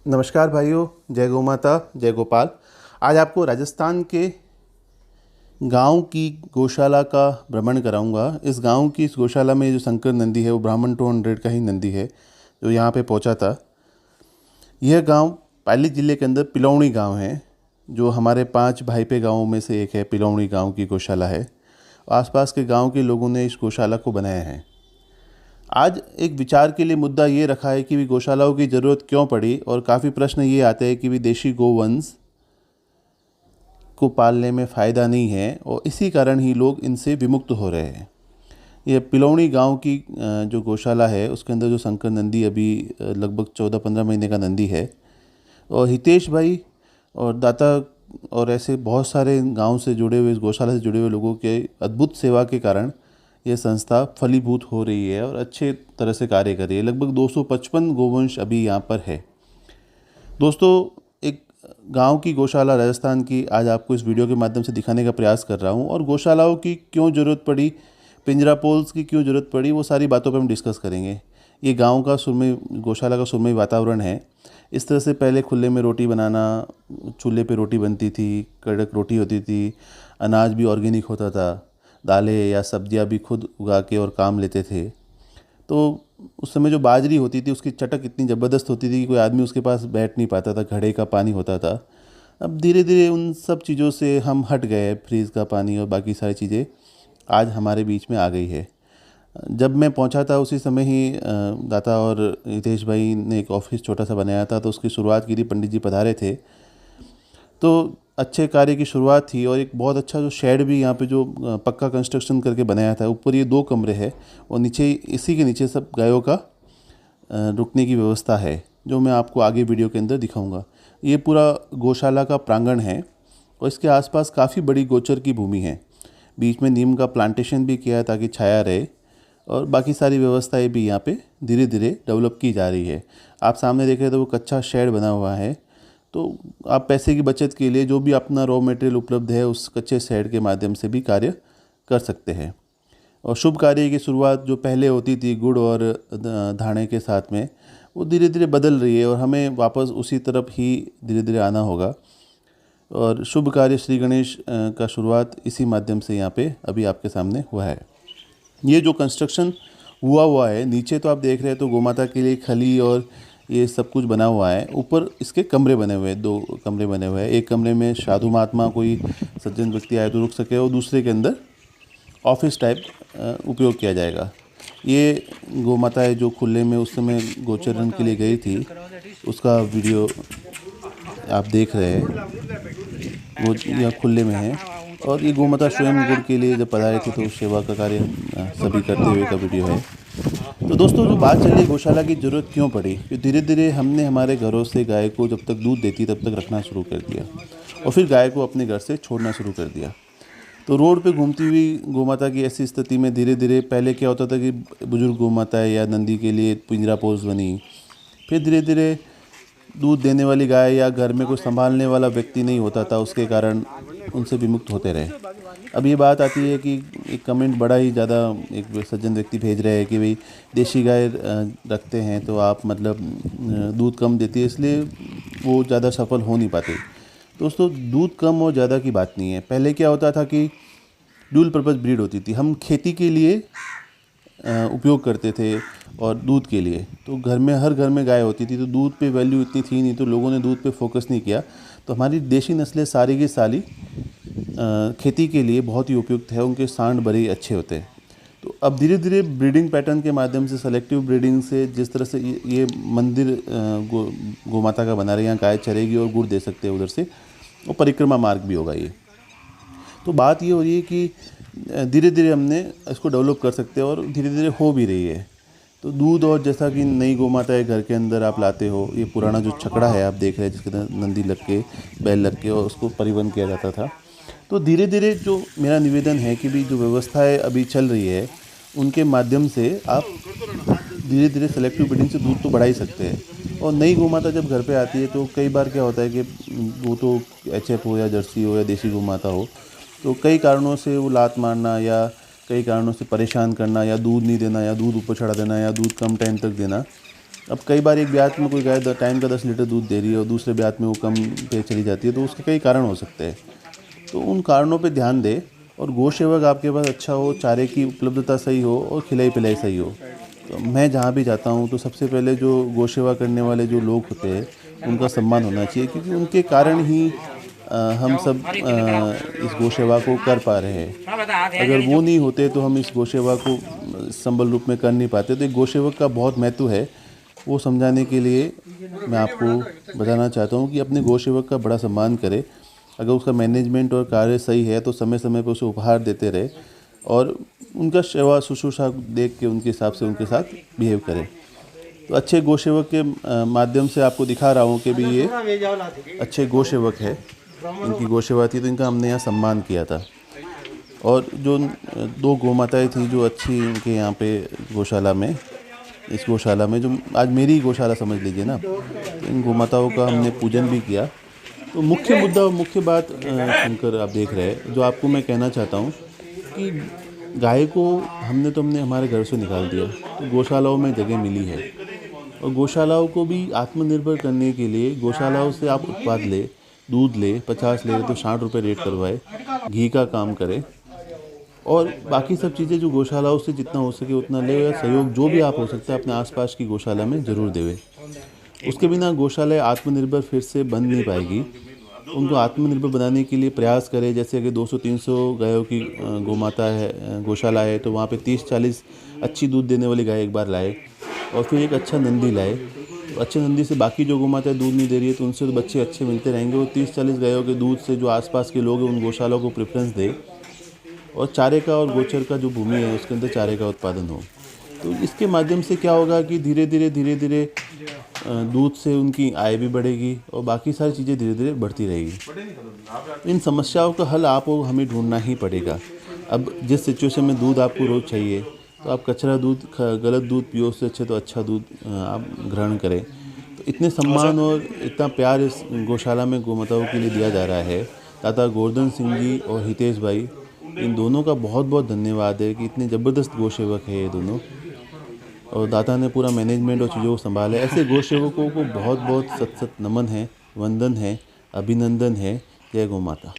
नमस्कार भाइयों, जय गौ माता, जय गोपाल। आज आपको राजस्थान के गांव की गौशाला का भ्रमण कराऊंगा। इस गौशाला में जो शंकर नंदी है वो ब्राह्मण 200 का ही नंदी है जो यहाँ पे पहुँचा था। यह गांव पाली जिले के अंदर पिलौणी गांव है, जो हमारे 5 भाईपे गांवों में से एक है। पिलौणी गांव की गौशाला है। आसपास के गांव के लोगों ने इस गौशाला को बनाया है। आज एक विचार के लिए मुद्दा ये रखा है कि भी गौशालाओं की ज़रूरत क्यों पड़ी, और काफ़ी प्रश्न ये आते हैं कि भी देशी गोवंश को पालने में फ़ायदा नहीं है और इसी कारण ही लोग इनसे विमुक्त हो रहे हैं। ये पिलौणी गांव की जो गौशाला है उसके अंदर जो शंकर नंदी अभी लगभग 14-15 महीने का नंदी है, और हितेश भाई और दाता और ऐसे बहुत सारे गांव से जुड़े हुए, इस गौशाला से जुड़े हुए लोगों के अद्भुत सेवा के कारण ये संस्था फलीभूत हो रही है और अच्छे तरह से कार्य कर रही है। लगभग 255 गोवंश अभी यहाँ पर है। दोस्तों, एक गांव की गौशाला राजस्थान की आज आपको इस वीडियो के माध्यम से दिखाने का प्रयास कर रहा हूं, और गौशालाओं की क्यों ज़रूरत पड़ी, पिंजरा पोल्स की क्यों ज़रूरत पड़ी, वो सारी बातों पर हम डिस्कस करेंगे। ये गांव का सुरमई, गौशाला का सुरमई वातावरण है। इस तरह से पहले खुले में रोटी बनाना, चूल्हे पे रोटी बनती थी, कड़क रोटी होती थी, अनाज भी ऑर्गेनिक होता था, दालें या सब्जियां भी खुद उगा के और काम लेते थे। तो उस समय जो बाजरी होती थी उसकी चटक इतनी ज़बरदस्त होती थी कि कोई आदमी उसके पास बैठ नहीं पाता था, घड़े का पानी होता था। अब धीरे धीरे उन सब चीज़ों से हम हट गए, फ्रीज़ का पानी और बाकी सारी चीज़ें आज हमारे बीच में आ गई है। जब मैं पहुंचा था उसी समय ही दाता और हितेश भाई ने एक ऑफिस छोटा सा बनाया था, तो उसकी शुरुआत की थी। पंडित जी पधारे थे, तो अच्छे कार्य की शुरुआत थी। और एक बहुत अच्छा जो शेड भी यहाँ पे जो पक्का कंस्ट्रक्शन करके बनाया था। ऊपर ये 2 कमरे हैं और नीचे, इसी के नीचे सब गायों का रुकने की व्यवस्था है, जो मैं आपको आगे वीडियो के अंदर दिखाऊंगा। ये पूरा गौशाला का प्रांगण है और इसके आसपास काफ़ी बड़ी गोचर की भूमि है। बीच में नीम का प्लांटेशन भी किया है ताकि छाया रहे, और बाकी सारी व्यवस्थाएं भी यहाँ पे धीरे धीरे डेवलप की जा रही है। आप सामने देख रहे हैं तो वो कच्चा शेड बना हुआ है। तो आप पैसे की बचत के लिए जो भी अपना रॉ मटेरियल उपलब्ध है उस कच्चे शेड के माध्यम से भी कार्य कर सकते हैं। और शुभ कार्य की शुरुआत जो पहले होती थी गुड़ और धाने के साथ में, वो धीरे धीरे बदल रही है और हमें वापस उसी तरफ ही धीरे धीरे आना होगा। और शुभ कार्य श्री गणेश का शुरुआत इसी माध्यम से यहाँ पे अभी आपके सामने हुआ है। ये जो कंस्ट्रक्शन हुआ है नीचे, तो आप देख रहे हैं तो गोमाता के लिए खली और ये सब कुछ बना हुआ है। ऊपर इसके कमरे बने हुए हैं, 2 कमरे बने हुए हैं। एक कमरे में साधु महात्मा, कोई सज्जन व्यक्ति आए तो रुक सके, और दूसरे के अंदर ऑफिस टाइप उपयोग किया जाएगा। ये गौ माता है जो खुले में उस समय गोचरण के लिए गई थी, उसका वीडियो आप देख रहे हैं। वो यहाँ खुले में है, और ये गौ माता स्वयं गुड़ के लिए जब पधारे थे तो सेवा का कार्य सभी करते हुए का वीडियो है। तो दोस्तों, जो बात चल रही गौशाला की ज़रूरत क्यों पड़ी, कि धीरे धीरे हमने हमारे घरों से गाय को जब तक दूध देती तब तक रखना शुरू कर दिया, और फिर गाय को अपने घर से छोड़ना शुरू कर दिया। तो रोड पे घूमती हुई गोमाता की ऐसी स्थिति में धीरे धीरे, पहले क्या होता था कि बुजुर्ग गोमाता या नंदी के लिए पिंजरा पोस बनी। फिर धीरे धीरे दूध देने वाली गाय या घर में कोई संभालने वाला व्यक्ति नहीं होता था, उसके कारण उनसे विमुक्त होते रहे। अब ये बात आती है कि एक कमेंट बड़ा ही ज़्यादा एक सज्जन व्यक्ति भेज रहे हैं कि भाई देशी गाय रखते हैं तो आप मतलब दूध कम देती है, इसलिए वो ज़्यादा सफल हो नहीं पाते। दोस्तों, दूध कम और ज़्यादा की बात नहीं है। पहले क्या होता था कि ड्यूल पर्पज़ ब्रीड होती थी। हम खेती के लिए उपयोग करते थे और दूध के लिए, तो घर में, हर घर में गाय होती थी, तो दूध पे वैल्यू इतनी थी नहीं, तो लोगों ने दूध पे फोकस नहीं किया। तो हमारी देशी नस्लें सारी की सारी खेती के लिए बहुत ही उपयुक्त है, उनके सांड बड़े ही अच्छे होते हैं। तो अब धीरे धीरे ब्रीडिंग पैटर्न के माध्यम से, सेलेक्टिव ब्रीडिंग से, जिस तरह से ये मंदिर गोमाता का बना रहे हैं, यहाँ गाय चरेगी और गुड़ दे सकते हैं उधर से, और परिक्रमा मार्ग भी होगा ये। तो बात ये हो रही है कि धीरे धीरे हमने इसको डेवलप कर सकते हैं और धीरे धीरे हो भी रही है। तो दूध, और जैसा कि नई गोमाता है घर के अंदर आप लाते हो, ये पुराना जो छकड़ा है आप देख रहे हैं जिसके अंदर नंदी लग के, बैल लग के, और उसको परिवहन किया जाता था। तो धीरे धीरे जो मेरा निवेदन है कि भी जो व्यवस्थाएं अभी चल रही है उनके माध्यम से आप धीरे धीरे सेलेक्टिव ब्रीडिंग से दूध तो बढ़ा ही सकते हैं। और नई गोमाता जब घर पे आती है तो कई बार क्या होता है कि वो तो एचएफ हो या जर्सी हो या देशी गोमाता हो, तो कई कारणों से वो लात मारना या कई कारणों से परेशान करना, या दूध नहीं देना, या दूध ऊपर चढ़ा देना, या दूध कम टाइम तक देना, अब कई बार एक ब्यात में कोई गाय टाइम का 10 लीटर दूध दे रही है और दूसरे ब्यात में वो कम पे चली जाती है, तो उसके कई कारण हो सकते हैं। तो उन कारणों पे ध्यान दें और गौ सेवक आपके पास अच्छा हो, चारे की उपलब्धता सही हो और खिलाई पिलाई सही हो। तो मैं जहाँ भी जाता हूँ तो सबसे पहले जो गौ सेवा करने वाले जो लोग होते हैं उनका सम्मान होना चाहिए, क्योंकि उनके कारण ही हम सब इस गौ सेवा को कर पा रहे हैं। अगर वो नहीं होते तो हम इस गौ सेवा को संबल रूप में कर नहीं पाते। तो एक गौ सेवक का बहुत महत्व है, वो समझाने के लिए मैं आपको बताना चाहता हूँ कि अपने गौ सेवक का बड़ा सम्मान करें। अगर उसका मैनेजमेंट और कार्य सही है तो समय समय पर उसे उपहार देते रहे और उनका सेवा शुश्रूषा देख के उनके हिसाब से उनके साथ बिहेव करें। तो अच्छे गौ सेवक के माध्यम से आपको दिखा रहा हूँ कि भी ये अच्छे गौ सेवक है, इनकी गौ सेवा थी तो इनका हमने यहाँ सम्मान किया था। और जो 2 गौ माताएँ थी जो अच्छी इनके यहाँ पे गौशाला में, इस गौशाला में जो आज मेरी गौशाला समझ लीजिए ना, तो इन गौ माताओं का हमने पूजन भी किया। तो मुख्य मुद्दा और मुख्य बात शंकर आप देख रहे हैं, जो आपको मैं कहना चाहता हूँ कि गाय को हमने हमारे घर से निकाल दिया, तो गौशालाओं में जगह मिली है और गौशालाओं को भी आत्मनिर्भर करने के लिए गौशालाओं से आप उत्पाद ले, दूध ले, 50 ले रहे तो 60 रुपये रेट करवाए, घी का काम करे और बाकी सब चीज़ें जो गौशालाओं से जितना हो सके उतना ले, या सहयोग जो भी आप हो सकता है अपने आसपास की गौशाला में ज़रूर देवे। उसके बिना गौशाला आत्मनिर्भर फिर से बन नहीं पाएगी। उनको आत्मनिर्भर बनाने के लिए प्रयास करें। जैसे अगर 200-300 गायों की गौमाता है, गौशाला है, तो वहाँ पे 30-40 अच्छी दूध देने वाली गाय एक बार लाए और फिर एक अच्छा नंदी लाए। तो अच्छे नंदी से बाकी जो गौमाताएं दूध नहीं दे रही है तो उनसे तो बच्चे अच्छे मिलते रहेंगे। और 30-40 गायों के दूध से जो आसपास के लोग हैं उन गौशालाओं को प्रेफरेंस दे और चारे का और गोचर का जो भूमि है उसके अंदर चारे का उत्पादन हो। तो इसके माध्यम से क्या होगा कि धीरे धीरे दूध से उनकी आय भी बढ़ेगी और बाकी सारी चीज़ें धीरे धीरे बढ़ती रहेगी। इन समस्याओं का हल आपको हमें ढूंढना ही पड़ेगा। अब जिस सिचुएशन में दूध आपको रोज़ चाहिए तो आप कचरा दूध, गलत दूध पियो, उससे अच्छे तो अच्छा दूध आप ग्रहण करें। तो इतने सम्मान और इतना प्यार इस गौशाला में गौमाताओं के लिए दिया जा रहा है। दादा गोवर्धन सिंह जी और हितेश भाई, इन दोनों का बहुत बहुत धन्यवाद है कि इतने ज़बरदस्त गौ सेवक है ये दोनों, और दादा ने पूरा मैनेजमेंट और चीज़ों को संभाला है। ऐसे गौ सेवकों को बहुत बहुत सत सत नमन है, वंदन है, अभिनंदन है। जय गौ माता।